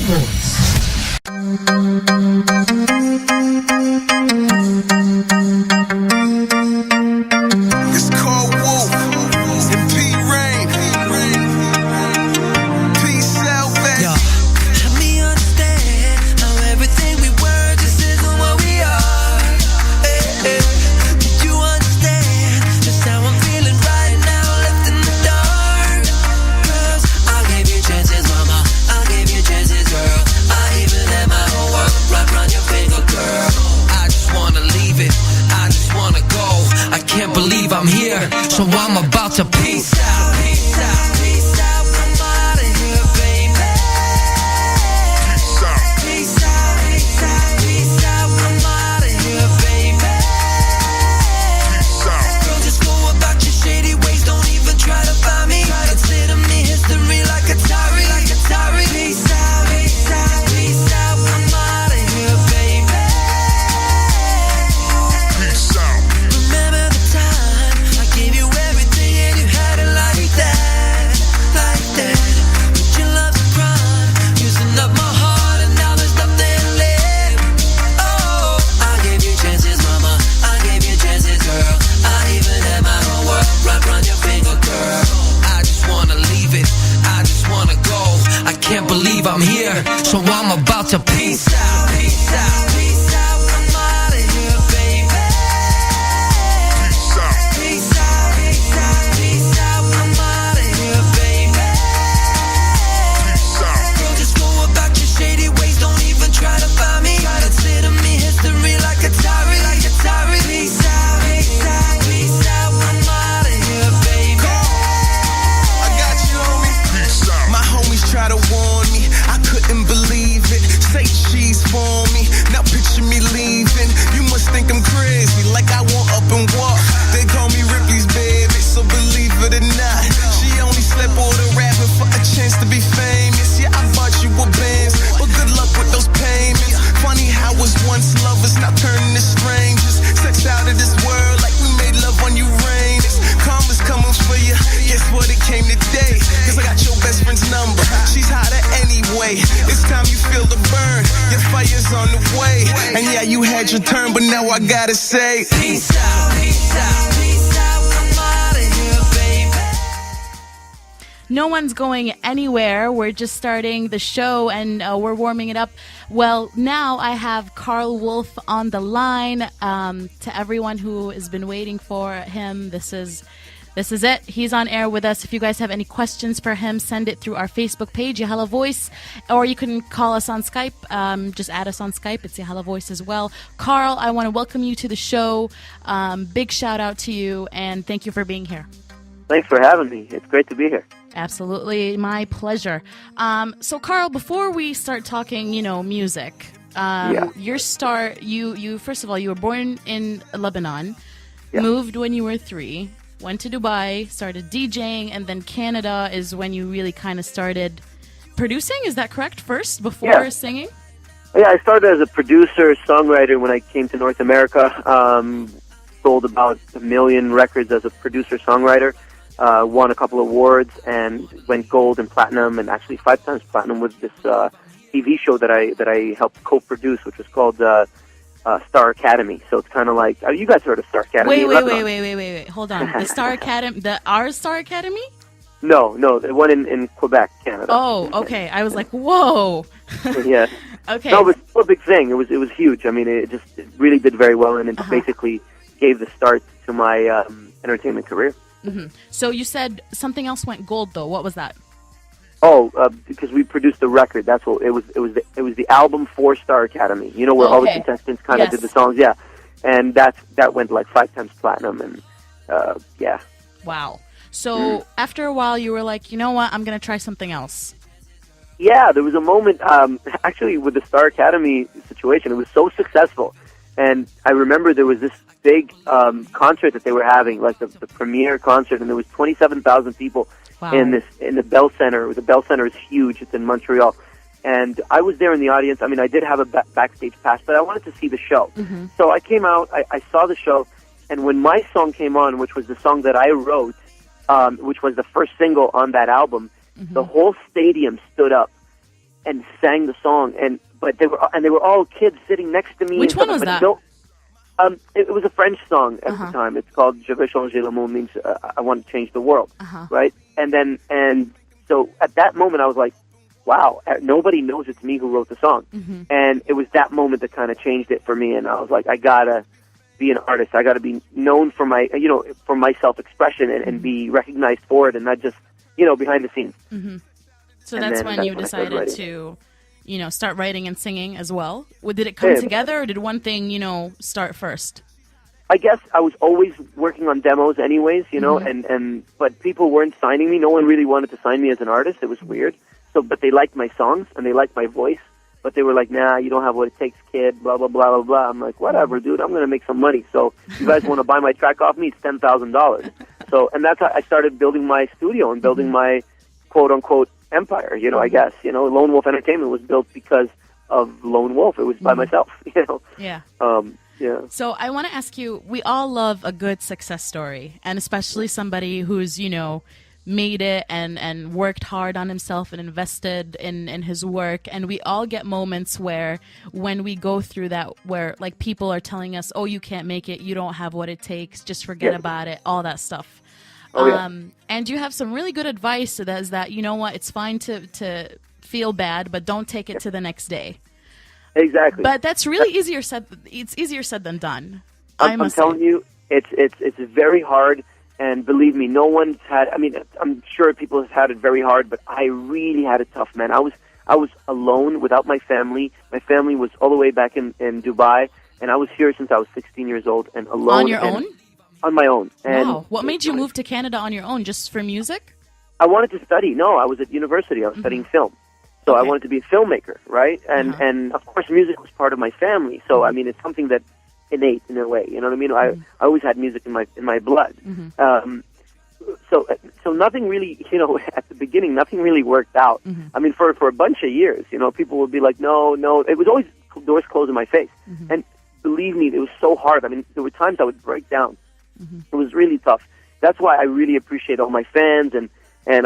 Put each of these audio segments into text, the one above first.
Voice. It's Karl Wolf and P. Rain. Peace out, baby. Help me understand how everything we were just isn't what we are. Did you understand just how I'm feeling right now, left in the dark? 'Cause I gave you chances, mama. I gave you chances, girl. I even let my whole world wrap around your finger, girl. I just wanna leave it. I just wanna go. I can't believe I'm here, so I'm about to peace out. Peace out, peace out. I'm out of here, baby. Peace out. Peace out, peace out, peace out. I'm out of here, baby. Peace out. Girl, just go about your shady ways. Don't even try to find me. Consider me history like Atari. Peace out, peace out, peace out. I'm out of here, baby. Peace out. Remember the time I gave you everything and you had it like that, like that. But your love's a crime, using up my heart and now there's nothing left. Oh, I gave you chances, mama. I gave you chances, girl. I even had my whole world wrapped around your finger, girl. I just wanna leave it. I just wanna go. I can't believe I'm here, so I'm about to peace out, peace out, peace out. I'm out of here, baby. Peace out. Peace out, peace out, peace out. I'm out of here, baby. Peace out. Girl, just go about your shady ways. Don't even try to find me. Consider me history like Atari. Peace out, peace out, peace out. I'm out of here, baby. I got you, homie. Peace out. My homies try to warn me. I couldn't believe it. Say cheese for me. Now picture me leaving. You must think I'm crazy, like I won't up and walk. They call me Ripley's baby, so believe it or not, she only slept with a rapper for a chance to be famous. Yeah, I bought you a Benz, but good luck with those payments. Funny how was once lovers, now turning to strangers. Sex out of this world like we made love on Uranus. Karma's coming for you. Guess what? It came today. 'Cause I got your best friend's number. She's hotter anyway. It's time you feel the burn. Your fire's on the way. And yeah, you had your turn, but now I gotta say, Peace out, peace out, peace out. I'm out of here, baby. No one's going anywhere. We're just starting the show and we're warming it up. Well, now I have Karl Wolf on the line. To everyone who has been waiting for him, this is it. He's on air with us. If you guys have any questions for him, send it through our Facebook page, Yahala Voice, or you can call us on Skype. Just add us on Skype. It's Yahala Voice as well. Karl, I want to welcome you to the show. Big shout out to you, and thank you for being here. Thanks for having me. It's great to be here. Absolutely, my pleasure. So, Karl, before we start talking, music, your start, you first of all, you were born in Lebanon, moved when you were 3, went to Dubai, started DJing, and then Canada is when you really kind of started producing. Is that correct? First, before singing? Yeah, I started as a producer, songwriter when I came to North America. Sold about 1 million records as a producer, songwriter. Won a couple awards and went gold and platinum, and actually 5 times platinum with this TV show that I helped co-produce, which was called Star Academy. So it's kind of like, you guys heard of Star Academy? Wait. Hold on. The Star Academy, our Star Academy? No, the one in Quebec, Canada. Oh, okay. I was like, whoa. Yeah. Okay. No, but it's still a big thing. It was huge. I mean, it really did very well, and it basically gave the start to my entertainment career. Mm-hmm. So you said something else went gold, though. What was that? Oh, because we produced the record. That's what it was. It was the album for Star Academy. You know, where all the contestants kind of did the songs. Yeah, and that went like 5 times platinum, and yeah. Wow. So after a while, you were like, you know what? I'm gonna try something else. Yeah, there was a moment actually with the Star Academy situation. It was so successful, and I remember there was this big concert that they were having, like the premiere concert, and there was 27,000 people in the Bell Center. The Bell Center is huge. It's in Montreal, and I was there in the audience. I mean, I did have a backstage pass, but I wanted to see the show. So I came out, I saw the show, and when my song came on, which was the song that I wrote, which was the first single on that album, the whole stadium stood up and sang the song, but they were all kids sitting next to me. Which one was that? No, it was a French song at the time. It's called "Je vais changer le monde," means I want to change the world, right? And so at that moment, I was like, wow, nobody knows it's me who wrote the song. And it was that moment that kind of changed it for me. And I was like, I gotta be an artist. I gotta be known for my, for my self-expression and be recognized for it, and not just, behind the scenes. So that's when you decided to, start writing and singing as well. Did it come together, or did one thing, start first? I guess I was always working on demos anyways, but people weren't signing me. No one really wanted to sign me as an artist. It was weird. So, but they liked my songs and they liked my voice, but they were like, nah, you don't have what it takes, kid, blah, blah, blah, blah, blah. I'm like, whatever, dude, I'm going to make some money. So you guys want to buy my track off me? It's $10,000. So, and that's how I started building my studio and building my quote unquote empire, I guess, Lone Wolf Entertainment was built because of Lone Wolf. It was by myself, Yeah. Yeah. So I want to ask you, we all love a good success story, and especially somebody who's, made it and worked hard on himself and invested in his work. And we all get moments where when we go through that, where like people are telling us, oh, you can't make it, you don't have what it takes, just forget about it, all that stuff. And you have some really good advice that is that, it's fine to feel bad, but don't take it to the next day. Exactly. But that's really easier said than done. I'm telling you, it's very hard. And believe me, no one's had. I mean, I'm sure people have had it very hard, but I really had it tough, man. I was alone without my family. My family was all the way back in Dubai, and I was here since I was 16 years old and alone. On your own? On my own. And wow. What made you move to Canada on your own? Just for music? I wanted to study. No, I was at university. I was studying film. So I wanted to be a filmmaker, right? And of course, music was part of my family. So I mean, it's something that innate in a way. You know what I mean? I always had music in my blood. So nothing really, at the beginning, nothing really worked out. I mean, for a bunch of years, people would be like, no. It was always doors closed in my face. And believe me, it was so hard. I mean, there were times I would break down. It was really tough. That's why I really appreciate all my fans, and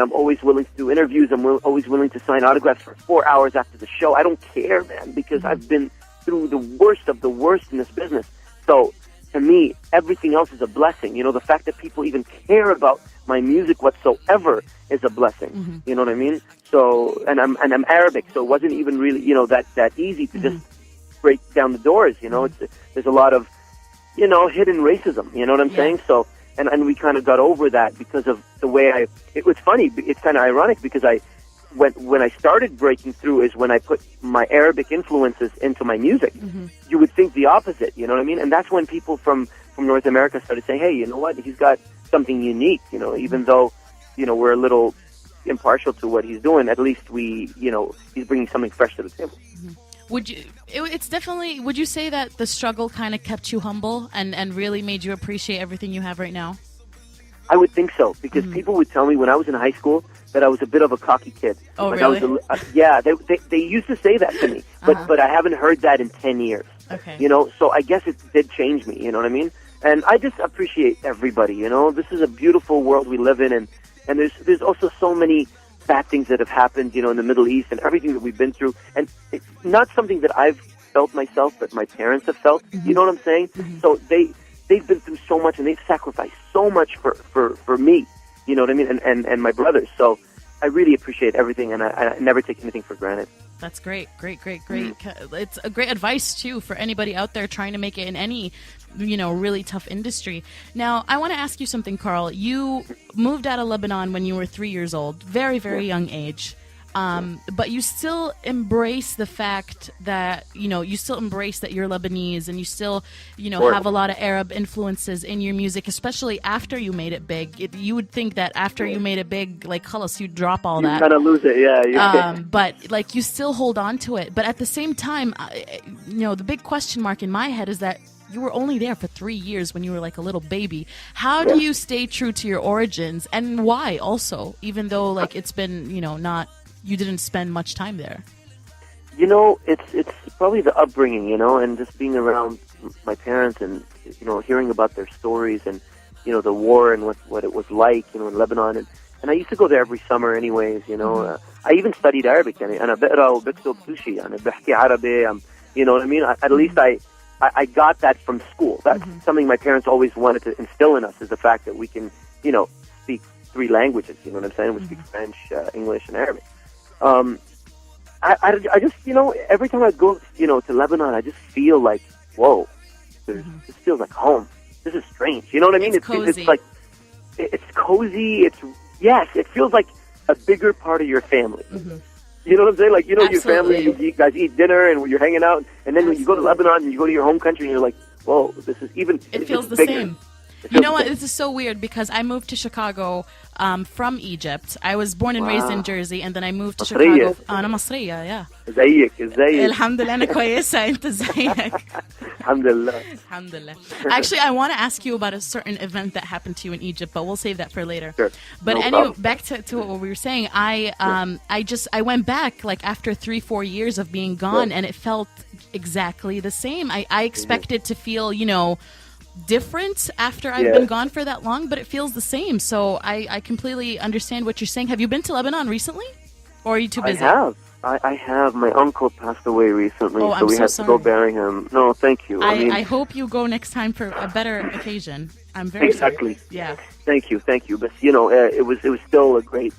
I'm always willing to do interviews. I'm always willing to sign autographs for 4 hours after the show. I don't care, man, because I've been through the worst of the worst in this business. So to me, everything else is a blessing. The fact that people even care about my music whatsoever is a blessing. You know what I mean? So, and I'm Arabic, so it wasn't even really, that easy to just break down the doors. There's a lot of, hidden racism. You know what I'm saying? So, and we kind of got over that because of the way it was funny. It's kind of ironic because when I started breaking through is when I put my Arabic influences into my music. You would think the opposite, you know what I mean? And that's when people from North America started saying, hey, you know what? He's got something unique, even though, we're a little impartial to what he's doing, at least he's bringing something fresh to the table. Would you say that the struggle kind of kept you humble and really made you appreciate everything you have right now? I would think so, because people would tell me when I was in high school that I was a bit of a cocky kid. Oh, like really? They used to say that to me, but I haven't heard that in 10 years. Okay. So I guess it did change me, you know what I mean? And I just appreciate everybody, This is a beautiful world we live in, and there's also so many bad things that have happened, in the Middle East and everything that we've been through. And it's not something that I've felt myself, but my parents have felt. You know what I'm saying? So they've been through so much, and they've sacrificed so much for me, you know what I mean, and my brothers. So I really appreciate everything, and I never take anything for granted. That's great. It's a great advice, too, for anybody out there trying to make it in any, really tough industry. Now, I want to ask you something, Karl. You moved out of Lebanon when you were 3 years old, very, very young age. But you still embrace the fact that, you still embrace that you're Lebanese, and you still, have a lot of Arab influences in your music, especially after you made it big. You would think that after you made it big, like, Khalas, you'd drop all that. You kind of lose it, yeah. But, like, you still hold on to it. But at the same time, the big question mark in my head is that you were only there for 3 years when you were like a little baby. How do you stay true to your origins, and why also, even though, like, it's been, you didn't spend much time there? It's probably the upbringing, and just being around my parents and, hearing about their stories and, the war and what it was like, in Lebanon. And I used to go there every summer anyways, I even studied Arabic. يعني أنا بقرأ وبكتب كل شيء. يعني بحكي عربي. You know what I mean? At least I got that from school. That's something my parents always wanted to instill in us, is the fact that we can, speak 3 languages. You know what I'm saying? We speak French, English, and Arabic. I just, every time I go, to Lebanon, I just feel like, whoa, this feels like home. This is strange. You know what I mean? It's cozy. It's like, it's cozy. It feels like a bigger part of your family. You know what I'm saying? Like, your family, you guys eat dinner and you're hanging out, and then when you go to Lebanon and you go to your home country and you're like, whoa, this is even... It feels the bigger. same. You know what? This is so weird because I moved to Chicago from Egypt. I was born and raised in Jersey, and then I moved to Chicago. أنا مصرية, yeah. ازيك الحمد لله أنا كويسة. أنت ازيك؟ الحمد لله. Actually, I want to ask you about a certain event that happened to you in Egypt, but we'll save that for later. Sure. But No anyway, problem. back to what we were saying. I went back like after 3-4 years of being gone, and it felt exactly the same. I expected to feel, different after I've been gone for that long, but it feels the same. So I completely understand what you're saying. Have you been to Lebanon recently, or are you too busy? I have. My uncle passed away recently, Oh, so I'm we so had sorry. to go bury him. No, thank you. I hope you go next time for a better occasion. I'm very Exactly. sorry. Yeah. Thank you. But it was still a great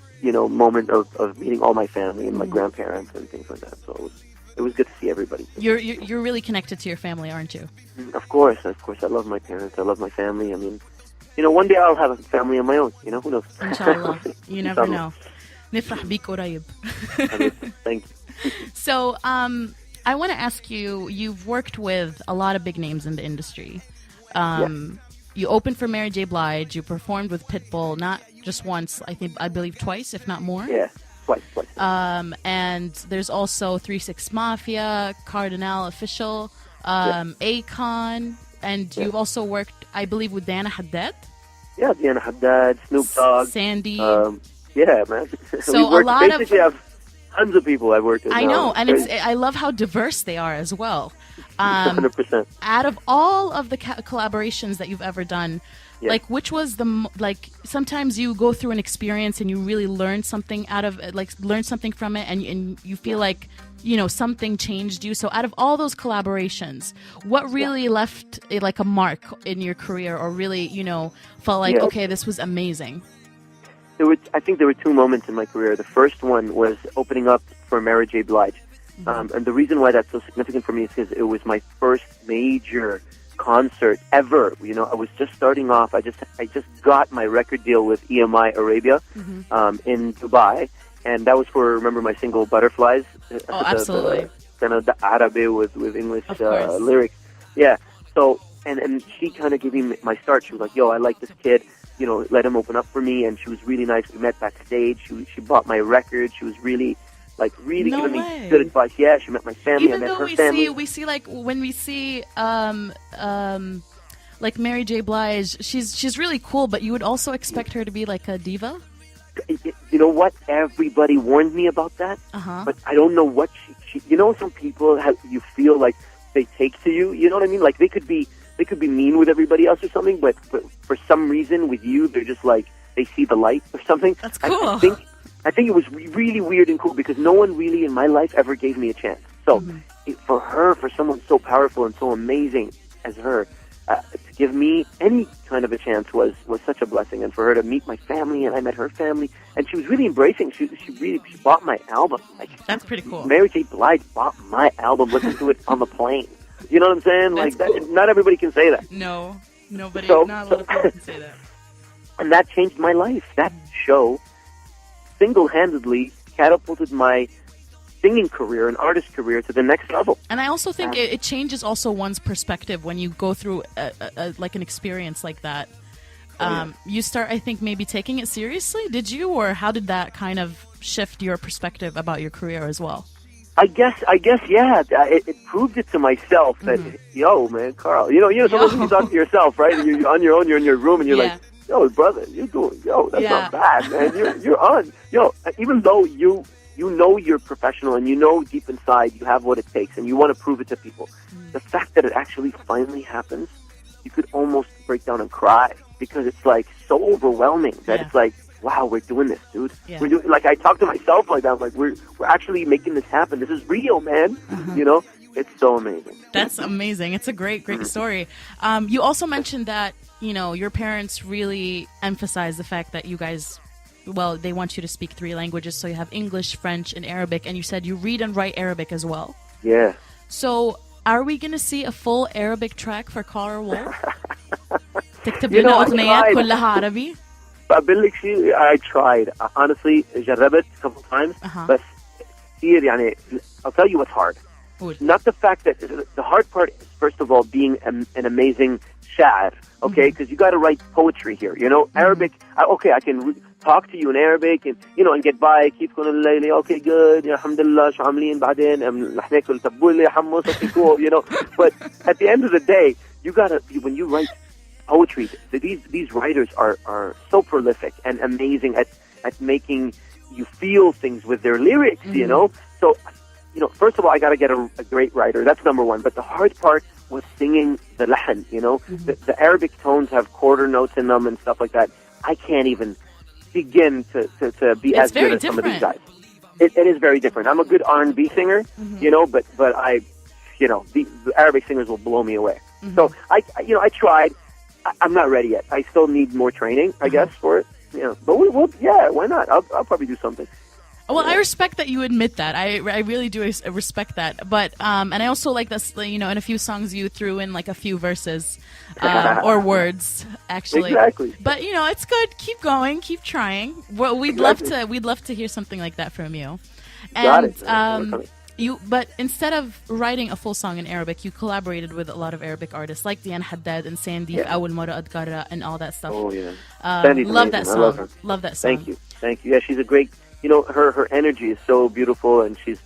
moment of meeting all my family and my grandparents and things like that. So it was good to see everybody. You're really connected to your family, aren't you? Of course. I love my parents. I love my family. I mean, one day I'll have a family of my own. Who knows? Inshallah. You never Inshallah. know. نفرح بيك قريب. Thank you. So, I want to ask you, you've worked with a lot of big names in the industry. You opened for Mary J. Blige, you performed with Pitbull, not just once, I believe twice, if not more. Yeah, twice. And there's also 3-6 Mafia, Cardinal Official, Akon, and you've also worked, I believe, with Diana Haddad. Yeah, Diana Haddad, Snoop Dogg. Sandy. Yeah, man. So we a lot of... basically have tons of people I've worked with. I now. know, and Crazy. I love how diverse they are as well. 100%. Out of all of the collaborations that you've ever done, like which was like sometimes you go through an experience and you really learn something out of it, learn something from it, and you feel like something changed you. So out of all those collaborations, what really left like a mark in your career, or really felt like okay, this was amazing? I think there were 2 moments in my career. The first one was opening up for Mary J. Blige. And the reason why that's so significant for me is because it was my first major concert ever. I was just starting off. I just got my record deal with EMI Arabia in Dubai. And that was for, remember my single Butterflies? Oh, absolutely. The Arabi with English lyrics. Yeah. So, and she kind of gave me my start. She was like, yo, I like this kid. Let him open up for me, and she was really nice. We met backstage. She bought my record. She was really giving me good advice. Yeah, she met my family. Even I met though her family. we see like when we see like Mary J. Blige, she's really cool, but you would also expect her to be like a diva. You know what? Everybody warned me about that, but I don't know what she. Some people you feel like they take to you. You know what I mean? Like they could be mean with everybody else or something, but for some reason with you, they're just like, they see the light or something. That's cool. I think it was really weird and cool because no one really in my life ever gave me a chance. So for someone so powerful and so amazing as her, to give me any kind of a chance was such a blessing. And for her to meet my family, and I met her family, and she was really embracing. She bought my album. That's pretty cool. Mary J. Blige bought my album, listened to it on the plane. You know what I'm saying? That's that, cool. Not everybody can say that. No, nobody. So- not a lot of people can say that. And that changed my life. That show single-handedly catapulted my singing career and artist career to the next level. And I also think it changes also one's perspective when you go through like an experience like that. You start, I think, maybe taking it seriously. Did you, or how did that kind of shift your perspective about your career as well? I guess, yeah. It proved it to myself that, yo, man, Carl, sometimes you talk to yourself, right? You're on your own, you're in your room, and you're like, yo, brother, that's not bad, man. You're on. Even though you know you're professional and you know deep inside you have what it takes and you want to prove it to people, the fact that it actually finally happens, you could almost break down and cry because it's like so overwhelming that it's like, wow, we're doing this, dude. Yeah. We're doing, like, I talk to myself like that. I'm like, we're actually making this happen. This is real, man. You know, it's so amazing. That's amazing. It's a great story. You also mentioned that, you know, your parents really emphasize the fact that you guys, well, they want you to speak 3 languages. So you have English, French, and Arabic. And you said you read and write Arabic as well. Yeah. So are we going to see a full Arabic track for Karl Wolf? تكتب You know, لنا I أغنيات tried. كلها عربي؟ بقول لك شيء, I tried. Honestly, جربت a couple times. But كثير يعني, I'll tell you what's hard. قول. Not the fact that the hard part is, first of all, being an amazing sha'ar, okay? Because you got to write poetry here, you know? Arabic, I can talk to you in Arabic and, you know, and get by. Keep going, layli, okay, good, alhamdulillah, شو عاملين بعدين, رح ناكل تبولة, حمص, okay, cool, you know? But at the end of the day, you got to, when you write poetry, these writers are so prolific and amazing at making you feel things with their lyrics, you know? So, you know, first of all, I got to get a great writer. That's number one. But the hard part was singing the lahan, you know? The Arabic tones have quarter notes in them and stuff like that. I can't even begin to be as good as some of these guys. It is very different. I'm a good R&B singer, you know, but I, you know, the Arabic singers will blow me away. So, I tried. I'm not ready yet. I still need more training, I guess, for it. You know, but we'll, yeah, why not? I'll probably do something. Well, I respect that you admit that. I really do respect that. But and I also like this. You know, in a few songs you threw in like a few verses or words, actually. Exactly. But you know, it's good. Keep going. Keep trying. Well, we'd love to hear something like that from you. And Got it. but instead of writing a full song in Arabic, you collaborated with a lot of Arabic artists like Diane Haddad and Sandy, أول مرة أتقرأ, and all that stuff. Oh yeah. Love that song. I love her. Love that song. Thank you. Yeah, she's a great. You know, her energy is so beautiful, and she's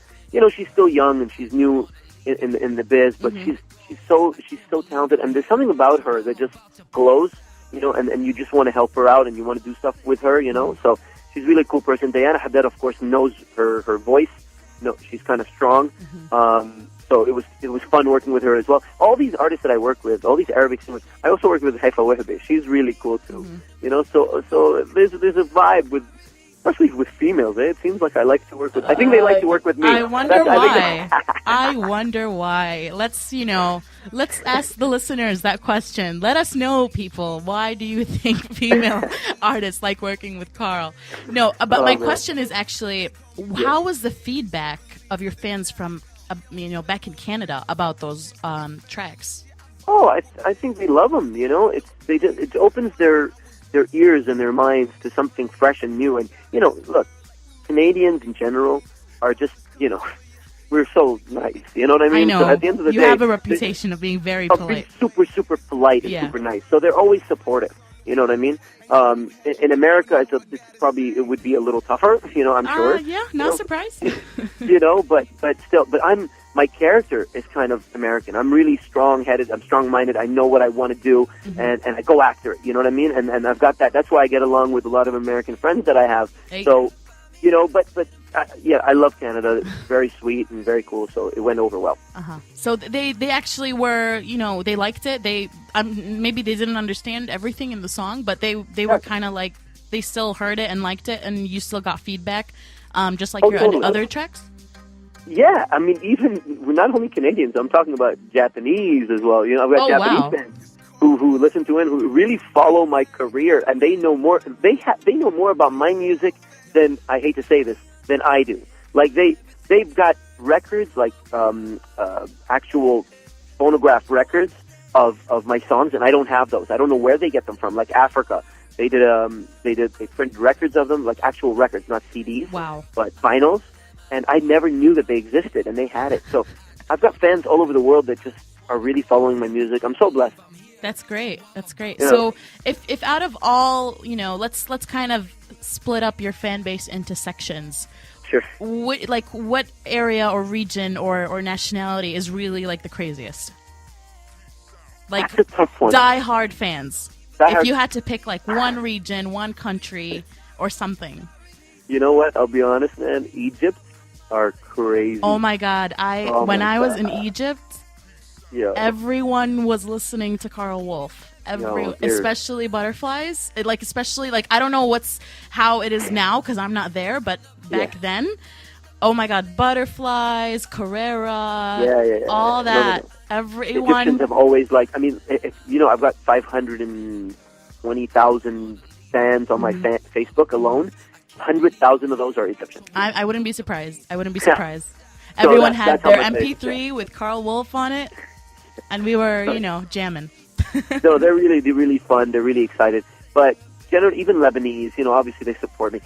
still young and she's new in the biz, but she's so talented, and there's something about her that just glows, you know, and you just want to help her out and you want to do stuff with her, you know. So she's a really cool person. Diana Haddad, of course, knows her voice. No, she's kind of strong. So it was fun working with her as well. All these artists that I work with, all these Arabic singers, I also work with Haifa Wahbi. She's really cool too. You know, so there's a vibe with. Especially with females, It seems like I like to work with. I think they like to work with me. I wonder why. I wonder why. Let's ask the listeners that question. Let us know, people. Why do you think female artists like working with Karl? No, but my question is actually, how was the feedback of your fans from, back in Canada about those tracks? Oh, I think they love them. You know, it opens their ears and their minds to something fresh and new. And, you know, look, Canadians in general are just, you know, we're so nice. You know what I mean? I know. So at the end of the you day, have a reputation of being very polite. Super, super polite and super nice. So they're always supportive. You know what I mean? In America, it would be a little tougher. You know, I'm sure. Yeah, not surprised. You know, but still, my character is kind of American. I'm really strong-headed. I'm strong-minded. I know what I want to do, and I go after it. You know what I mean? And I've got that. That's why I get along with a lot of American friends that I have. Hey. So, you know, but yeah, I love Canada. It's very sweet and very cool. So it went over well. So they actually were, you know, they liked it. They maybe they didn't understand everything in the song, but they were kind of like, they still heard it and liked it, and you still got feedback, just like your totally. other tracks. Yeah, I mean, even we're not only Canadians. I'm talking about Japanese as well. You know, I've got Japanese fans who listen to it, who really follow my career, and they know more. They know more about my music than, I hate to say this, than I do. Like they've got records, like actual phonograph records of my songs, and I don't have those. I don't know where they get them from. Like Africa, they printed records of them, like actual records, not CDs. Wow. But vinyls. And I never knew that they existed, and they had it. So I've got fans all over the world that just are really following my music. I'm so blessed. That's great. That's great. Yeah. So if out of all, you know, let's kind of split up your fan base into sections. Sure. What area or region or nationality is really like the craziest? Like That's a tough one. Die-hard fans. If you had to pick like one region, one country, or something. You know what? I'll be honest, man. Egypt are crazy. Oh my God! When I was in Egypt, yeah, everyone was listening to Karl Wolf. especially butterflies. Especially I don't know how it is now because I'm not there, but back then, oh my God, butterflies, Carrera, all that. Everyone. Egyptians have always I've got 520,000 fans on my Facebook alone. 100,000 of those are Egyptian. I wouldn't be surprised. Everyone had their MP3 with Karl Wolf on it, and we were, jamming. No, they're really fun. They're really excited. But generally, even Lebanese, obviously they support me.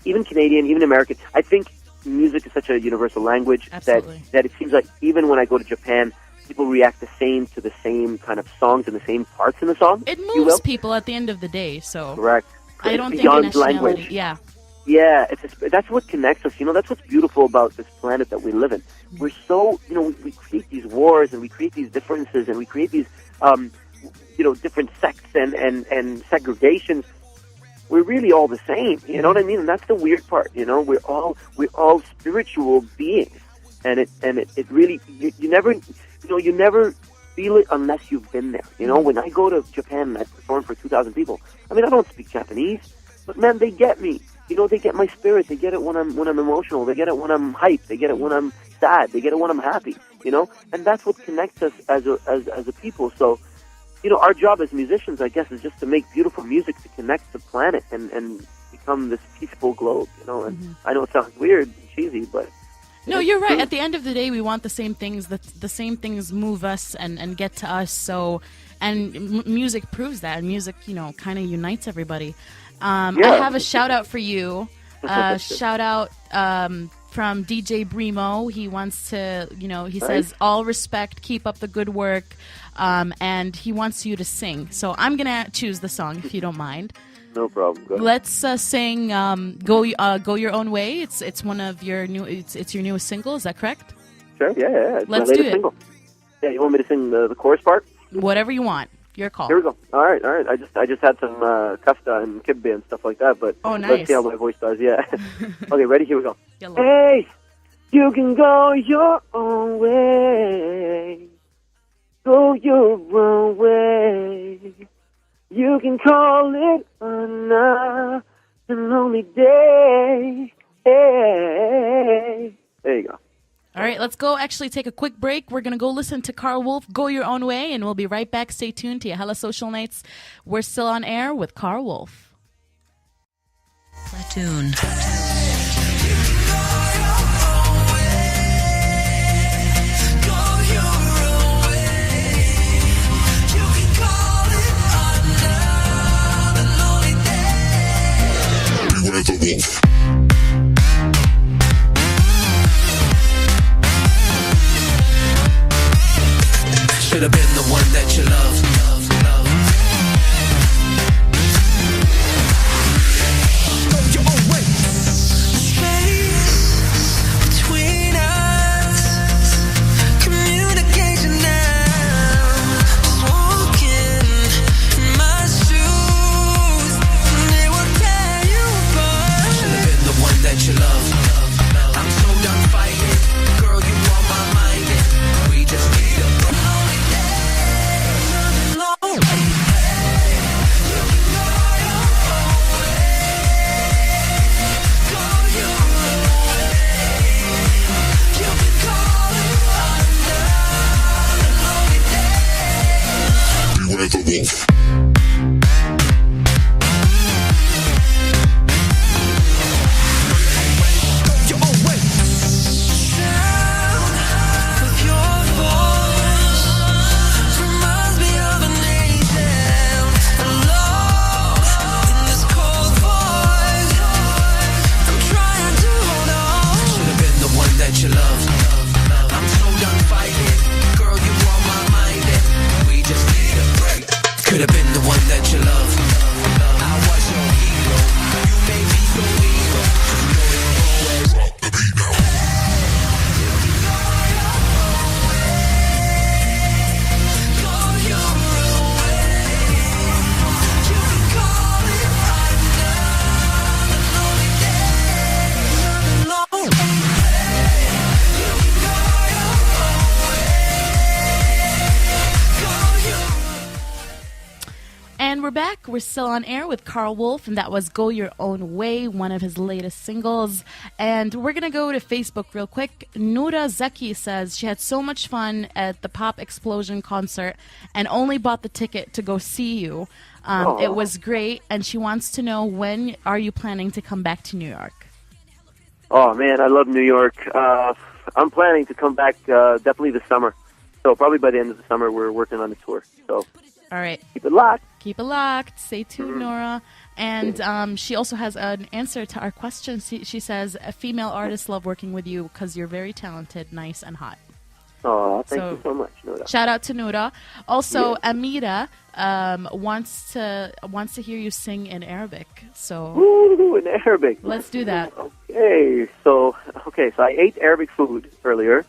Even Canadian, even American. I think music is such a universal language that it seems like even when I go to Japan, people react the same to the same kind of songs and the same parts in the song. It moves people at the end of the day, so. Correct. I don't think beyond nationality. Language. Yeah. Yeah, that's what connects us. That's what's beautiful about this planet that we live in. We're so, we create these wars and we create these differences and we create these, different sects and segregations. We're really all the same. You know what I mean? And that's the weird part. We're all spiritual beings, and it really you never feel it unless you've been there. When I go to Japan and I perform for 2,000 people, I don't speak Japanese, but man, they get me. They get my spirit. They get it when I'm emotional. They get it when I'm hyped. They get it when I'm sad. They get it when I'm happy. And that's what connects us as a people. So, our job as musicians, I guess, is just to make beautiful music to connect the planet and become this peaceful globe. And I know it sounds weird and cheesy, but no, you're right. At the end of the day, we want the same things. The same things move us and get to us. So, and music proves that. And music, kind of unites everybody. I have a shout out for you. Shout out from DJ Brimo. He wants to, he says, all respect, keep up the good work, and he wants you to sing. So I'm gonna choose the song if you don't mind. No problem. Go ahead. Let's sing "Go Your Own Way." It's one of your it's your newest single. Is that correct? Sure. Yeah. It's Let's my do latest it. single. Yeah, you want me to sing the chorus part? Whatever you want. Your call. Here we go. All right. I just had some kafta and kibbe and stuff like that, but nice. Let's see how my voice does. Yeah. Okay, ready? Here we go. Yellow. Hey, you can go your own way. Go your own way. You can call it another lonely day. Hey. There you go. All right, let's go actually take a quick break. We're going to go listen to Karl Wolf, Go Your Own Way, and we'll be right back. Stay tuned to Yahala Social Nights. We're still on air with Karl Wolf. Platoon. Beware the wolf. Should have been the one that you love. Go your own way. Space between us, communication now. Walking in my shoes, they will tear you apart. Should have been the one that you love. I'm so done fighting, girl. You on my mind, and we just need a break. Beware the wolf. You love. I'm so done fighting, girl. You on my mind, and we just need a break. Could have been we're back. We're still on air with Karl Wolf, and that was Go Your Own Way, one of his latest singles. And we're going to go to Facebook real quick. Noura Zeki says she had so much fun at the Pop Explosion concert and only bought the ticket to go see you. It was great, and she wants to know, when are you planning to come back to New York? Oh, man, I love New York. I'm planning to come back definitely this summer. So probably by the end of the summer, we're working on a tour. So all right. keep it locked. Keep it locked. Stay tuned, Noura. And she also has an answer to our question. She says, a female artists love working with you because you're very talented, nice, and hot. Oh, thank you so much, Noura. Shout out to Noura. Also, Amira wants to hear you sing in Arabic. So Ooh, in Arabic. Let's do that. Okay, so I ate Arabic food earlier,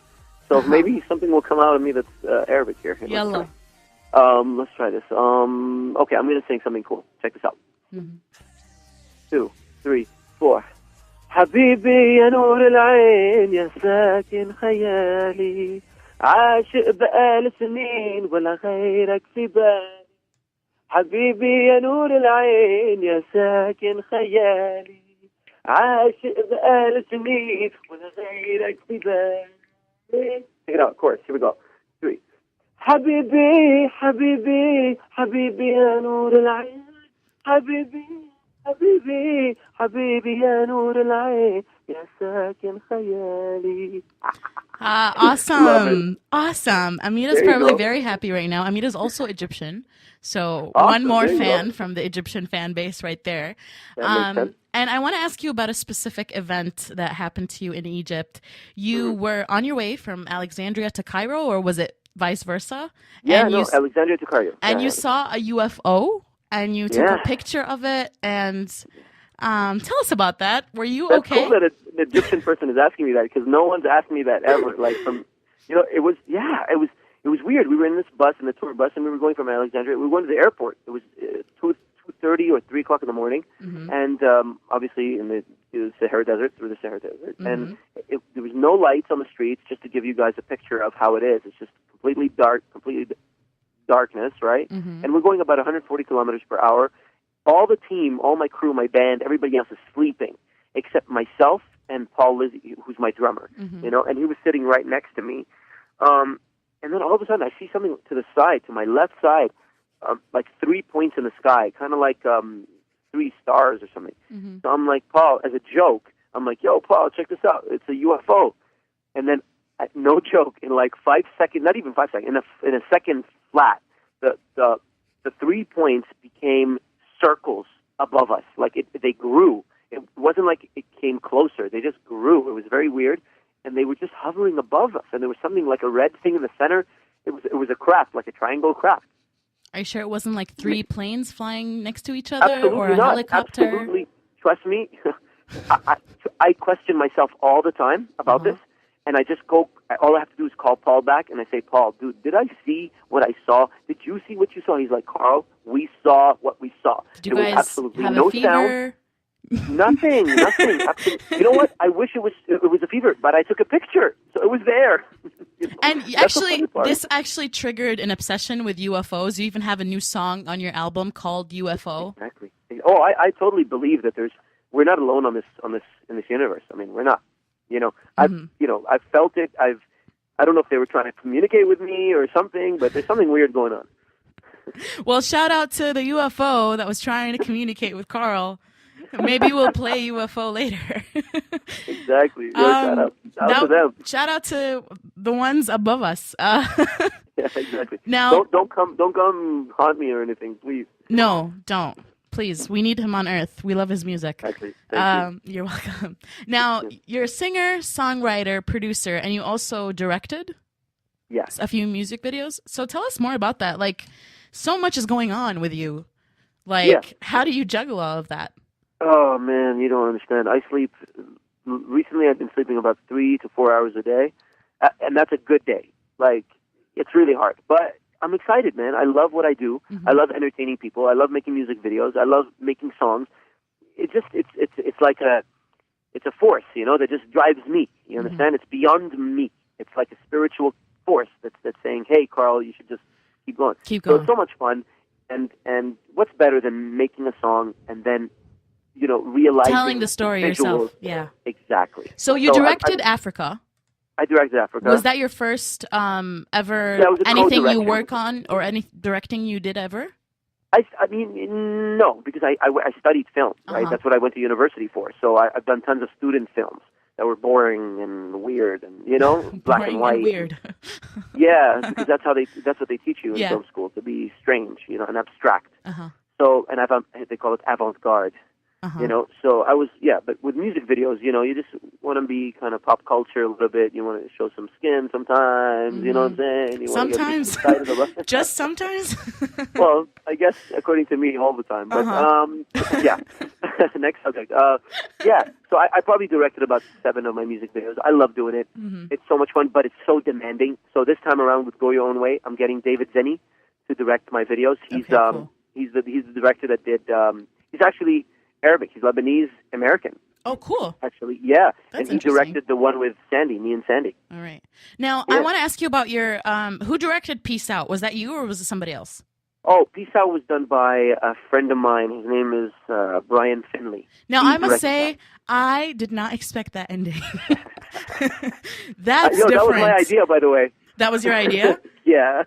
so maybe something will come out of me that's Arabic here. Yalla. Let's try this. Okay, I'm gonna sing something cool. Check this out. 2, 3, 4. حبيبي يا نور العين يا ساكن خيالي عاشق بقال سنين ولا غيرك في بالي حبيبي يا نور العين يا ساكن خيالي عاشق بقال سنين ولا غيرك في بالي. Take it out, chorus. Here we go. 3. حبيبي حبيبي حبيبي يا نور العين حبيبي حبيبي حبيبي يا نور العين يا ساكن خيالي. Awesome. Awesome. Amira's probably very happy right now. Amira's also Egyptian. So one more fan from the Egyptian fan base right there. And I want to ask you about a specific event that happened to you in Egypt. You were on your way from Alexandria to Cairo, or was it vice versa? Yeah, Alexandria to Cairo. And you saw a UFO, and you took a picture of it, and tell us about that. Were you okay? That's cool that an Egyptian person is asking me that, because no one's asked me that ever. Like it was weird. We were in this bus, in the tour bus, and we were going from Alexandria. We were going to the airport. It was 2:30 or 3 o'clock in the morning, and obviously it was Sahara Desert, through the Sahara Desert, and there was no lights on the streets. Just to give you guys a picture of how it is, it's just completely dark, darkness, right? And we're going about 140 kilometers per hour. All the team, all my crew, my band, everybody else is sleeping except myself and Paul Lizzie, who's my drummer. And he was sitting right next to me. And then all of a sudden, I see something to the side, to my left side, like 3 points in the sky, kind of like 3 stars or something. So I'm like, Paul, as a joke, I'm like, yo, Paul, check this out. It's a UFO. And then, no joke, in like 5 seconds, not even 5 seconds, in a second flat, the 3 points became circles above us. Like they grew. It wasn't like it came closer. They just grew. It was very weird. And they were just hovering above us. And there was something like a red thing in the center. It was a craft, like a triangle craft. Are you sure it wasn't like 3 planes flying next to each other? Absolutely or a not. helicopter? Absolutely. Trust me. I question myself all the time about this. And I just go, all I have to do is call Paul back, and I say, Paul, dude, did I see what I saw? Did you see what you saw? He's like, Karl, we saw what we saw. Did you guys absolutely have no a fever? Sound. Nothing. You know what? I wish it was a fever, but I took a picture, so it was there. And actually, this actually triggered an obsession with UFOs. You even have a new song on your album called UFO. Exactly. Oh, I totally believe that we're not alone in this universe. I mean, we're not. I've felt it. I don't know if they were trying to communicate with me or something, but there's something weird going on. Well, shout out to the UFO that was trying to communicate with Karl. Maybe we'll play UFO later. Exactly. Shout out to them. Shout out to the ones above us. Yeah, exactly. Now, don't come haunt me or anything, please. No, don't. Please, we need him on Earth. We love his music. Exactly. Thank you. You're welcome. Now, you're a singer, songwriter, producer, and you also directed a few music videos. So tell us more about that. Like, so much is going on with you. Like, how do you juggle all of that? Oh, man, you don't understand. Recently I've been sleeping about 3 to 4 hours a day, and that's a good day. Like, it's really hard. But I'm excited, man. I love what I do. I love entertaining people. I love making music videos. I love making songs. It's like it's a force, that just drives me. You understand? It's beyond me. It's like a spiritual force that's saying, "Hey, Karl, you should just keep going." Keep going. So it's so much fun, and what's better than making a song and then, realizing telling the story visuals. yourself. Yeah. Exactly. So you directed Africa. I directed Africa. Was that your first ever Yeah, it was a anything you co-direction. work on or any directing you did ever? I mean, no, because I studied film, right? Uh-huh. That's what I went to university for. So I've done tons of student films that were boring and weird and, black Boring and white. and weird. Yeah, because that's what they teach you in Yeah. film school, to be strange, and abstract. Uh-huh. So, and they call it avant-garde. Uh-huh. So but with music videos, you just want to be kind of pop culture a little bit. You want to show some skin sometimes, you know what I'm saying? You Sometimes. Want to get Just sometimes? well, I guess according to me, all the time. But, yeah. Next subject. So I probably directed about 7 of my music videos. I love doing it. Mm-hmm. It's so much fun, but it's so demanding. So this time around with Go Your Own Way, I'm getting David Zenny to direct my videos. He's Okay, cool. he's the director that did, he's actually Arabic. He's Lebanese American. Oh, cool. Actually, yeah. That's and he interesting. directed the one with me and Sandy. All right. Now, I Yeah. want to ask you about your, who directed Peace Out? Was that you or was it somebody else? Oh, Peace Out was done by a friend of mine. His name is Brian Finley. Now, He I must directed say, that. I did not expect that ending. That's That different. was my idea, by the way. That was your idea? Yeah.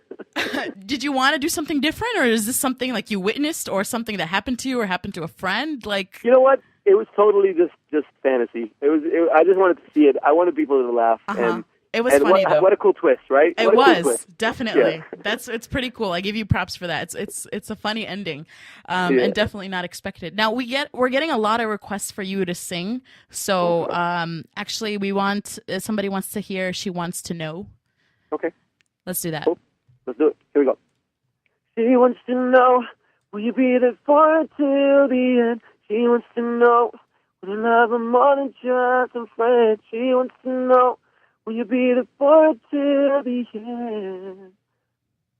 Did you want to do something different, or is this something like you witnessed, or something that happened to you, or happened to a friend? Like, You know what? It was totally just fantasy. I just wanted to see it. I wanted people to laugh. Uh-huh. It was And funny though. what a cool twist, right? It What a cool was twist. definitely. Yeah. It's pretty cool. I give you props for that. It's a funny ending, Yeah. and definitely not expected. Now we're getting a lot of requests for you to sing. So actually, we want somebody wants to hear. She wants to know. Okay. Let's do that. Cool. Let's do it. Here we go. She wants to know, will you be there for her till the end? She wants to know, will you love her more than just a friend? She wants to know, will you be there for her till the end?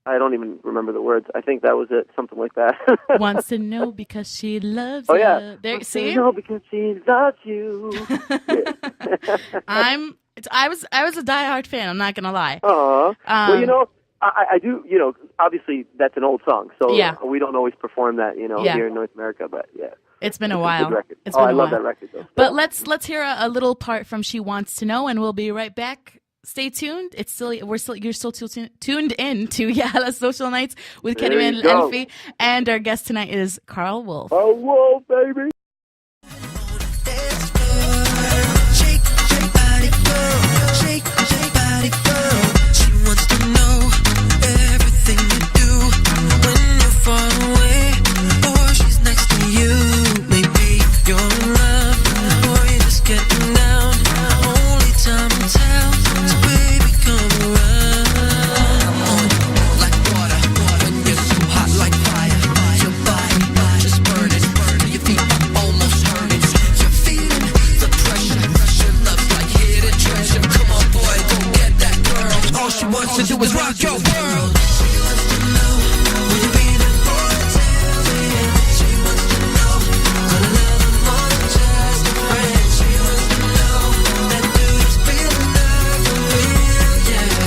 I don't even remember the words. I think that was it, something like that. Wants to know because she loves Oh you. yeah. There, Wants see? to know because she loves you. I was a diehard fan. I'm not gonna lie. Well, I do. Obviously that's an old song, so Yeah. we don't always perform that, Yeah. here in North America. But yeah, It's been a It's a while. good record. It's Oh, been I a love while. that record though. But let's hear a little part from "She Wants to Know," and we'll be right back. Stay tuned. You're still tuned in to Yahala Social Nights with There Cariman you go. Alfi, and our guest tonight is Karl Wolf. Oh, whoa, baby. Shake, shake body, girl. Shake, shake body, girl. She wants to know everything you do when you're far away or she's next to you. Maybe you're in love or you're just getting down. Only time will tell. So baby, come around. Like water when you're so hot like fire. Your body just burning. Your feet almost hurting. You're feeling the pressure. Your love's like hidden treasure. Come on, boy, go get that girl. All she wants to do is rock your world. She wants to know, will you be there for her till the end? She wants to know, gonna love her more than just a friend. She wants to know that dude's feeling her for real, yeah.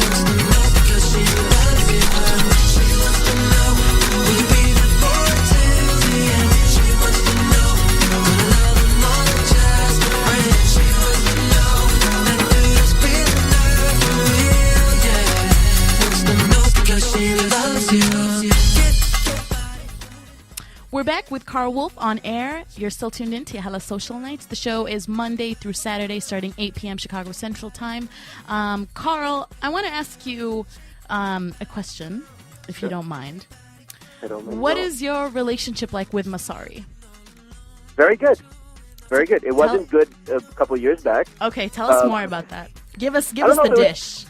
Wants to know because she loves you. She wants to know, will you be there for her till the end? She wants to know, gonna love her more than just a friend. She wants to know that dude's feeling her for real, yeah. Wants to know because she loves you. We're back with Karl Wolf on air. You're still tuned in to Yahala Social Nights. The show is Monday through Saturday, starting 8 p.m. Chicago Central Time. Karl, I want to ask you a question, if you don't mind. I don't know. What is your relationship like with Massari? Very good. Very good. It wasn't good a couple of years back. Okay, tell us more about that. Give us don't know, the there was- dish.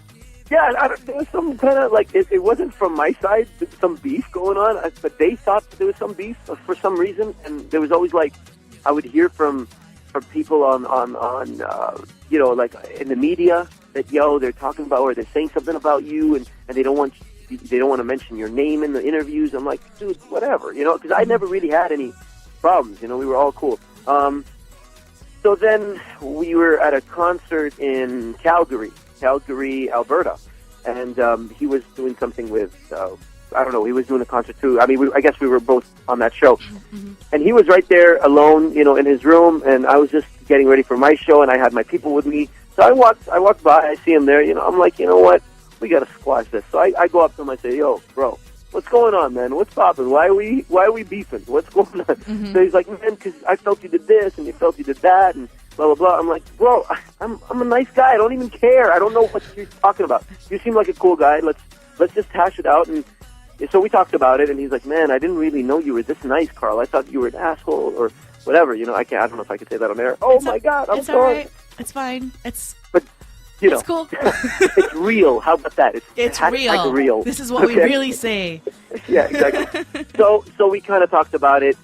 Yeah, there was some kind of it wasn't from my side. There was some beef going on, but they thought there was some beef for some reason, and there was always I would hear from people on in the media that they're talking about or they're saying something about you, and they don't want to mention your name in the interviews. I'm like, dude, whatever, because I never really had any problems. We were all cool. So then we were at a concert in Calgary, Alberta, and he was doing something with I don't know, he was doing a concert too. I mean, I guess we were both on that show. And he was right there alone, in his room, and I was just getting ready for my show, and I had my people with me. So I walked by, I see him there, I'm like, you know what? We got to squash this. So I go up to him, I say, yo, bro, what's going on, man? What's poppin'? Why are we beefing? What's going on? So he's like, man, because I felt you did this, and you felt you did that, and blah, blah, blah. I'm like, bro, I'm a nice guy. I don't even care. I don't know what you're talking about. You seem like a cool guy. Let's just hash it out. And so we talked about it, and he's like, man, I didn't really know you were this nice, Karl. I thought you were an asshole or whatever. I don't know if I could say that on air. Oh, my God, I'm sorry. All right. It's fine. But, it's cool. It's real. How about that? It's hashtag real. This is what we really say. Yeah, exactly. So we kind of talked about it.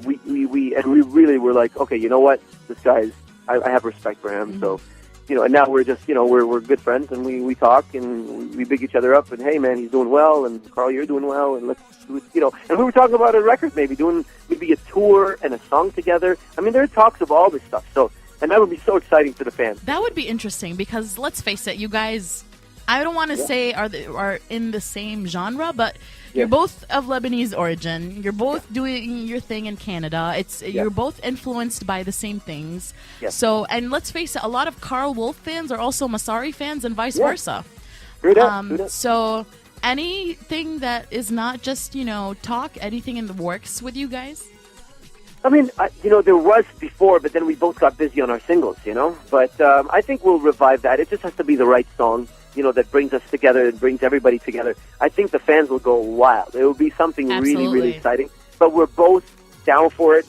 We really were like, okay, you know what? This guy's, I have respect for him. So, and now we're just, we're good friends, and we talk, and we big each other up, and hey, man, he's doing well, and Karl, you're doing well, and let's do it, and we were talking about a record, doing maybe a tour and a song together. I mean, there are talks of all this stuff. So, and that would be so exciting for the fans. That would be interesting because let's face it, you guys, I don't want to say are in the same genre, but you're both of Lebanese origin. You're both doing your thing in Canada. You're both influenced by the same things. So, and let's face it, a lot of Karl Wolf fans are also Massari fans and vice versa. True that. So, anything that is not just talk, anything in the works with you guys? I mean, there was before, but then we both got busy on our singles, But I think we'll revive that. It just has to be the right song, that brings us together and brings everybody together. I think the fans will go wild. It will be something really, really exciting. But we're both down for it.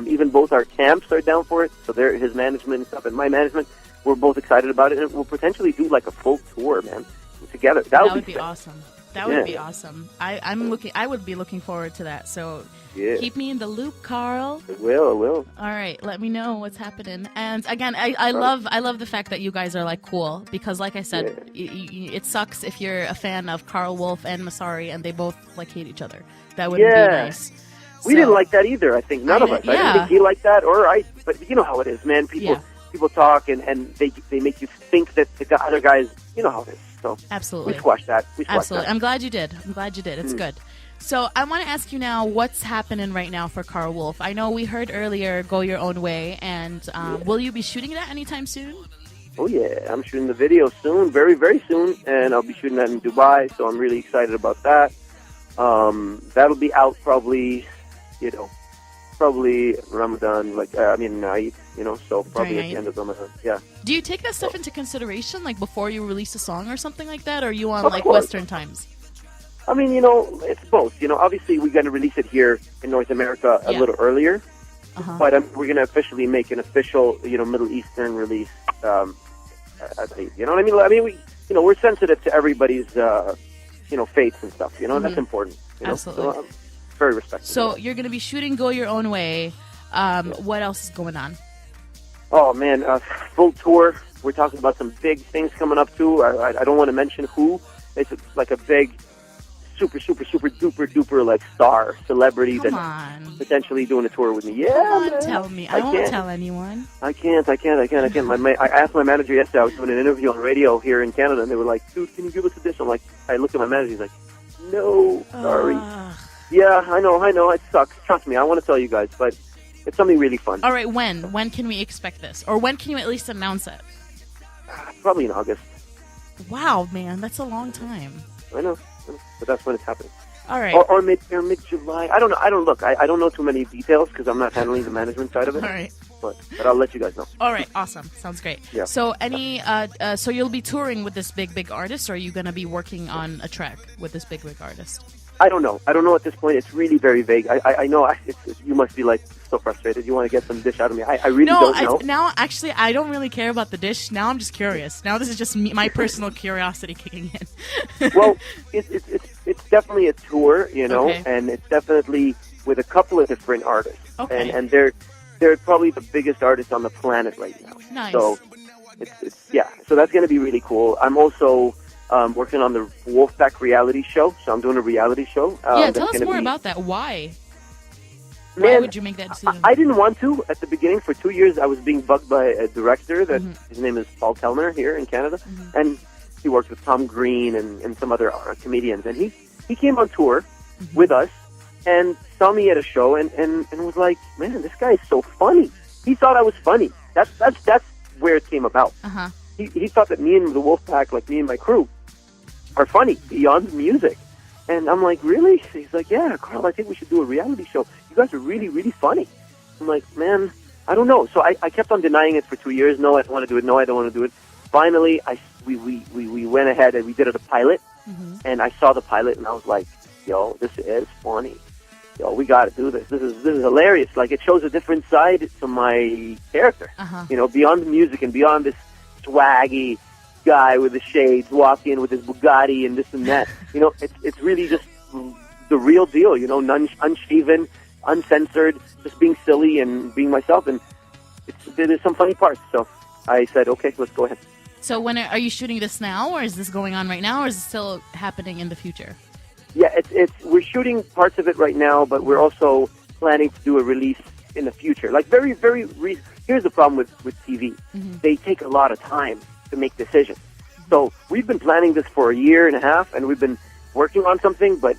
Even both our camps are down for it. So his management and stuff and my management, we're both excited about it. And we'll potentially do like a full tour, man, together. That would be awesome. That would be awesome. I would be looking forward to that. So keep me in the loop, Karl. I will. All right, let me know what's happening. And again, I love the fact that you guys are like cool because, like I said, it sucks if you're a fan of Karl Wolf and Massari and they both like hate each other. That wouldn't be nice. We didn't like that either. I think none of us. I didn't think he liked that, but you know how it is, man. People talk and they make you think that the other guys. You know how it is. So absolutely, we squashed that. Absolutely, I'm glad you did. It's good. So I want to ask you now, what's happening right now for Karl Wolf? I know we heard earlier, "Go Your Own Way," and will you be shooting that anytime soon? Oh yeah, I'm shooting the video soon, very very soon, and I'll be shooting that in Dubai. So I'm really excited about that. That'll be out probably Ramadan, night, so probably at the end of Ramadan, yeah. Do you take that stuff into consideration, like before you release a song or something like that, or are you on Western times? I mean, it's both. Obviously we're going to release it here in North America a little earlier, but we're going to officially make an official, Middle Eastern release, you know what I mean? I mean, we're sensitive to everybody's, faiths and stuff, that's important. Absolutely. So, very respectful. So you're going to be shooting "Go Your Own Way." What else is going on? Oh man, full tour. We're talking about some big things coming up too. I don't want to mention who. It's like a big, super duper like star celebrity that's potentially doing a tour with me. Yeah, come on, man. Tell me. I won't tell anyone. I can't. I asked my manager yesterday. I was doing an interview on radio here in Canada, and they were like, "Dude, can you give us a dish?" I'm like, I looked at my manager. He's like, "No, sorry." Yeah, I know. It sucks. Trust me, I want to tell you guys, but it's something really fun. All right, when? When can we expect this? Or when can you at least announce it? Probably in August. Wow, man, that's a long time. I know, but that's when it's happening. All right. Or mid-July. I don't know. I don't know too many details because I'm not handling the management side of it. All right. But I'll let you guys know. All right, awesome. Sounds great. Yeah. So so you'll be touring with this big artist, or are you going to be working on a track with this big artist? I don't know. At this point. It's really very vague. I know you must be like so frustrated. You want to get some dish out of me. I really don't know. Now, actually, I don't really care about the dish. Now I'm just curious. Now this is just my personal curiosity kicking in. Well, it's definitely a tour, and it's definitely with a couple of different artists. Okay. And they're probably the biggest artists on the planet right now. Nice. So so that's going to be really cool. I'm also working on the Wolfpack reality show, so I'm doing a reality show. Tell us more about that. Why? Man, Why would you make that decision? I didn't want to at the beginning. For 2 years, I was being bugged by a director that his name is Paul Kellner here in Canada, and he works with Tom Green and some other comedians, and he came on tour with us and saw me at a show and was like, man, this guy is so funny. He thought I was funny. That's where it came about. Uh-huh. He thought that me and the Wolfpack, like me and my crew, are funny beyond music. And I'm like, really? He's like, yeah, Karl, I think we should do a reality show. You guys are really, really funny. I'm like, man, I don't know. So I kept on denying it for 2 years. No, I don't want to do it. No, I don't want to do it. Finally, we went ahead and we did a pilot. And I saw the pilot and I was like, yo, this is funny. Yo, we got to do this. This is hilarious. Like, it shows a different side to my character. You know, beyond the music and beyond this swaggy guy with the shades walking in with his Bugatti and this and that. You know, it's really just the real deal. You know, unshaven, uncensored, just being silly and being myself. And there's some funny parts. So I said, okay, let's go ahead. So when are you shooting this now, or is this going on right now, or is it still happening in the future? Yeah, we're shooting parts of it right now, but we're also planning to do a release in the future. Like, here's the problem with TV. They take a lot of time to make decisions. So we've been planning this for a year and a half, and we've been working on something, but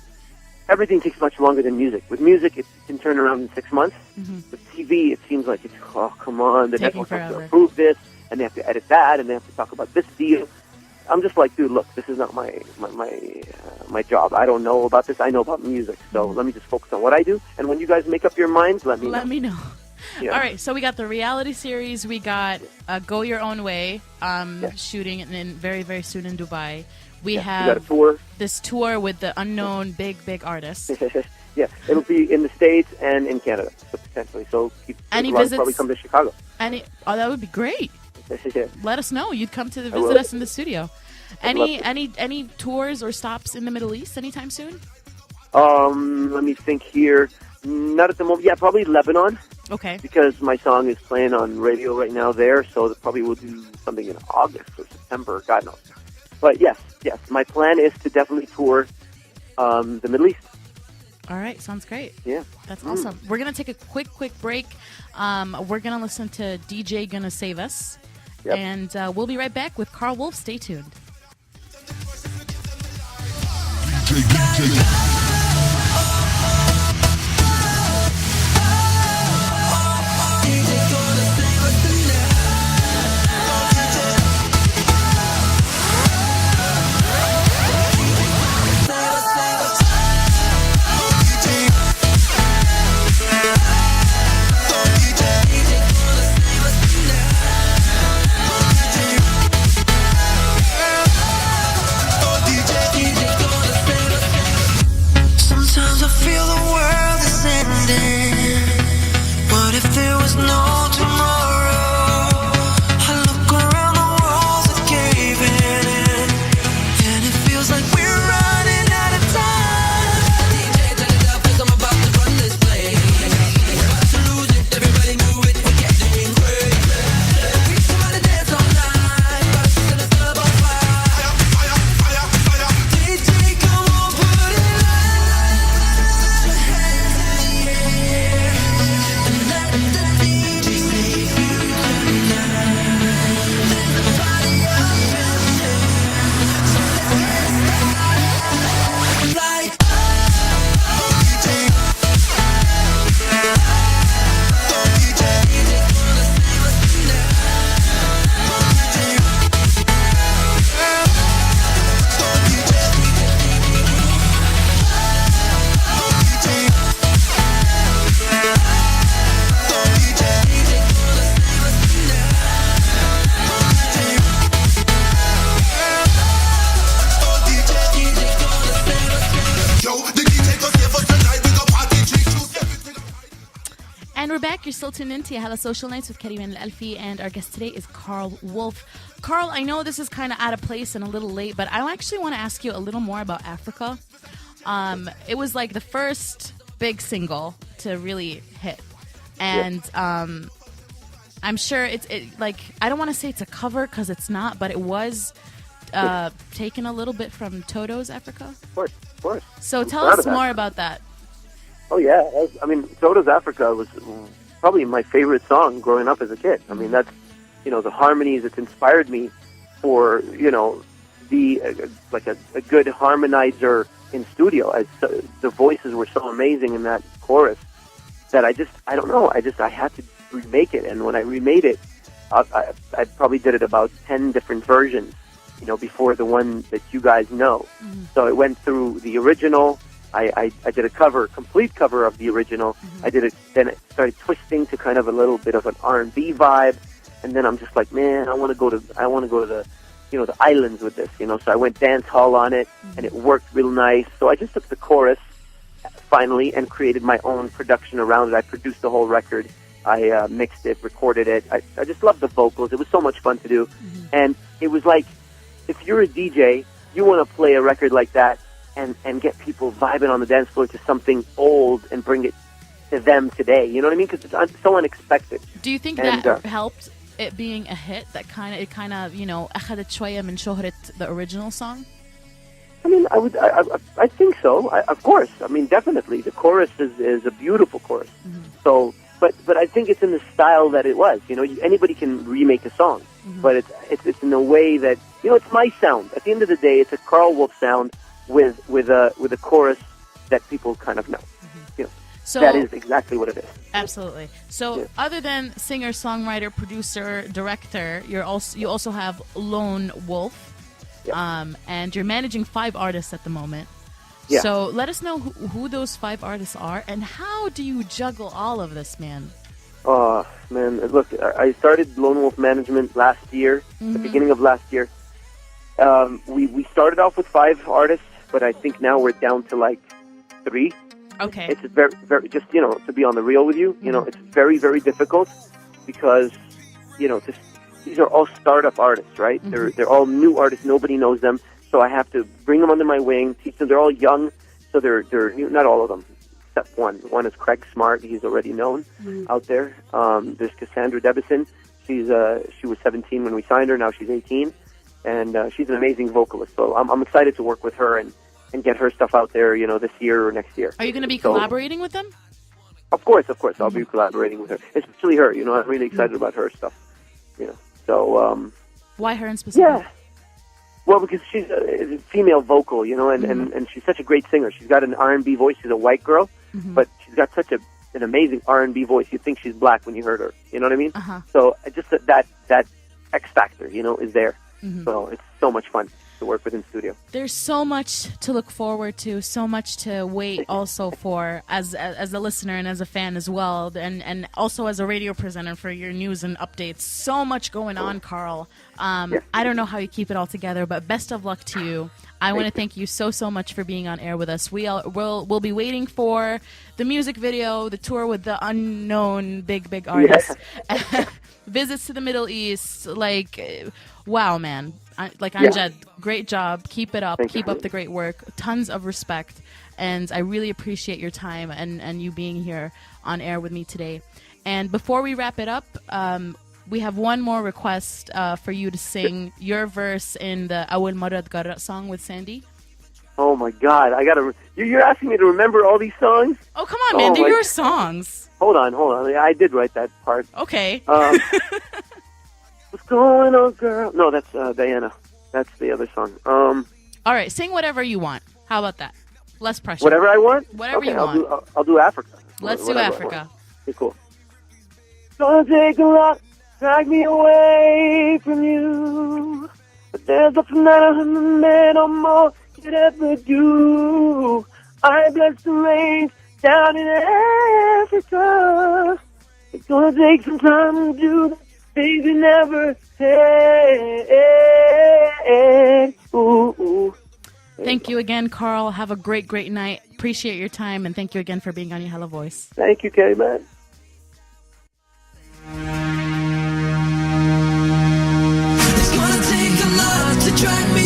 everything takes much longer than music. With music, it can turn around in 6 months. With TV, it seems like it's, oh, come on, the network has to approve this, and they have to edit that, and they have to talk about this deal. I'm just like, dude, look, this is not my job. I don't know about this. I know about music. So let me just focus on what I do. And when you guys make up your minds, let me know. Yeah. All right, so we got the reality series. We got Go Your Own Way, shooting in very, very soon in Dubai. We got a tour. This tour with the unknown big artists. Yeah, it'll be in the States and in Canada, potentially. So any visits? Probably come to Chicago. That would be great. Let us know. You'd come to visit us in the studio. Any tours or stops in the Middle East anytime soon? Let me think here. Not at the moment. Yeah, probably Lebanon. Okay. Because my song is playing on radio right now there, so probably we'll do something in August or September. God knows. But yes. My plan is to definitely tour the Middle East. All right, sounds great. Yeah. That's awesome. We're going to take a quick break. We're going to listen to DJ Gonna Save Us. Yep. And we'll be right back with Karl Wolf. Stay tuned. Sometimes I feel the world is ending. What if there was no tomorrow? I look around, the walls are caving in, and it feels like we're running out of time. DJ, turn it up, 'cause I'm about to run this place. About to lose it, everybody move it, we're getting crazy. We somebody dance all night, about to set us up on fire. DJ, come on, put it And we're back. You're still tuned in to Yahala Social Nights with Cariman Alfi, and our guest today is Karl Wolf. Karl, I know this is kind of out of place and a little late, but I actually want to ask you a little more about Africa. It was like the first big single to really hit, and I'm sure it's like, I don't want to say it's a cover because it's not, but it was taken a little bit from Toto's Africa. Of course. So tell us more about that. Oh, yeah. I mean, Toto's Africa was probably my favorite song growing up as a kid. I mean, that's, the harmonies, it's inspired me for, be a good harmonizer in studio, as the voices were so amazing in that chorus that I don't know, I had to remake it. And when I remade it, I probably did it about 10 different versions, before the one that you guys know. Mm-hmm. So it went through the original. I did a complete cover of the original. Mm-hmm. I did it, then it started twisting to kind of a little bit of an R&B vibe. And then I'm just like, man, I want to go to the, the islands with this, So I went dance hall on it, and it worked real nice. So I just took the chorus finally and created my own production around it. I produced the whole record. I mixed it, recorded it. I just loved the vocals. It was so much fun to do. Mm-hmm. And it was like, if you're a DJ, you want to play a record like that and get people vibing on the dance floor to something old and bring it to them today. You know what I mean? Because it's so unexpected. Do you think that helped it being a hit? That kind of أخذت شوية من شهرة the original song? I mean, I think so. Of course. I mean, definitely. The chorus is a beautiful chorus. Mm-hmm. So, but I think it's in the style that it was. Anybody can remake a song, mm-hmm. but it's in a way that it's my sound. At the end of the day, it's a Karl Wolf sound with a chorus that people kind of know. Mm-hmm. So that is exactly what it is. Absolutely. So, other than singer, songwriter, producer, director, you also have Lone Wolf, and you're managing 5 artists at the moment. Yeah. So let us know who those 5 artists are, and how do you juggle all of this, man? Oh, man. Look, I started Lone Wolf Management last year, Mm-hmm. the beginning of last year. We started off with 5 artists, but I think now we're down to like 3. Okay. It's very, very, just, to be on the real with you, it's very, very difficult because, these are all startup artists, right? Mm-hmm. They're all new artists. Nobody knows them. So I have to bring them under my wing, teach them. They're all young, so they're new. Not all of them, except one. One is Craig Smart. He's already known out there. There's Cassandra Debison. She was 17 when we signed her. Now she's 18, and she's an amazing vocalist. So I'm excited to work with her and get her stuff out there, this year or next year. Are you going to be collaborating with them? Of course. I'll be collaborating with her, especially her. I'm really excited about her stuff. So. Why her in specific? Yeah. Well, because she's a female vocal, and she's such a great singer. She's got an R&B voice. She's a white girl, but she's got such an amazing R&B voice. You'd think she's black when you heard her. You know what I mean? Uh-huh. So just that X factor, is there. So it's so much fun to work with in studio. There's so much to look forward to, so much to wait also for as a listener and as a fan as well, and also as a radio presenter for your news and updates. So much going on, Karl. I don't know how you keep it all together, but best of luck to you. I want to thank you so much for being on air with us. We'll be waiting for the music video, the tour with the unknown big artists, visits to the Middle East. Wow, man. Amjad, great job. Keep it up. Keep up the great work. Tons of respect. And I really appreciate your time and you being here on air with me today. And before we wrap it up, we have one more request for you to sing your verse in the Awal Marad Garra song with Sandy. Oh, my God. You're asking me to remember all these songs? Oh, come on, man. They're your songs. Hold on. I did write that part. Okay. What's going on, girl? No, that's Diana. That's the other song. All right, sing whatever you want. How about that? Less pressure. Whatever I want? Whatever you want. I'll do Africa. Let's do Africa. Okay, cool. Gonna take a lot, drag me away from you. But there's nothing that a hundred men or more could ever do. I bless the rains down in Africa. It's gonna take some time to do that. Things you never had. Ooh. Thank you again, Karl. Have a great night. Appreciate your time, and thank you again for being on Yahala Voice. Thank you, Cariman. It's gonna take a lot to drag me